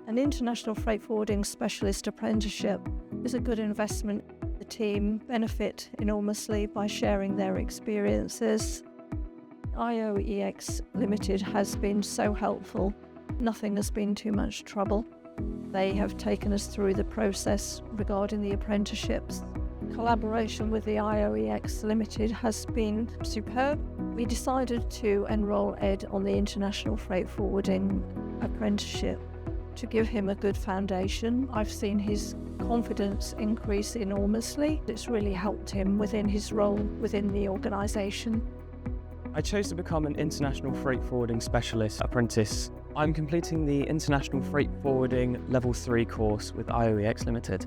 An international freight forwarding specialist apprenticeship is a good investment. The team benefit enormously by sharing their experiences. IOEx Ltd has been so helpful. Nothing has been too much trouble. They have taken us through the process regarding the apprenticeships. Collaboration with the IOEx Ltd has been superb. We decided to enrol Ed on the International Freight Forwarding Apprenticeship to give him a good foundation. I've seen his confidence increase enormously. It's really helped him within his role within the organisation. I chose to become an International Freight Forwarding Specialist apprentice. I'm completing the International Freight Forwarding Level 3 course with IOEx Ltd.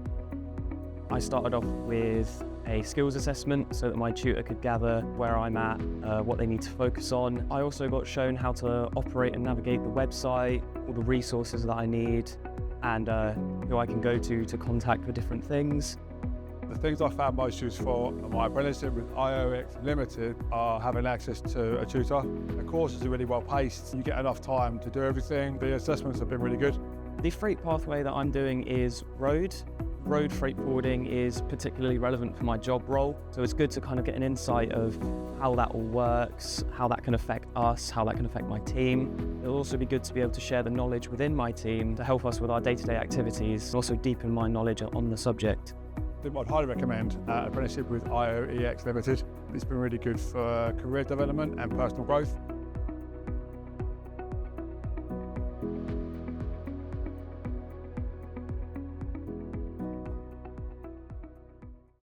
I started off with a skills assessment so that my tutor could gather where I'm at, what they need to focus on. I also got shown how to operate and navigate the website, all the resources that I need, and who I can go to contact for different things. The things I found most useful in my apprenticeship with IOEx Ltd are having access to a tutor. The courses are really well paced, you get enough time to do everything. The assessments have been really good. The freight pathway that I'm doing is road. Road freight forwarding is particularly relevant for my job role, so it's good to kind of get an insight of how that all works, how that can affect us, how that can affect my team. It'll also be good to be able to share the knowledge within my team to help us with our day-to-day activities, and also deepen my knowledge on the subject. I'd highly recommend an apprenticeship with IOEx Ltd. It's been really good for career development and personal growth.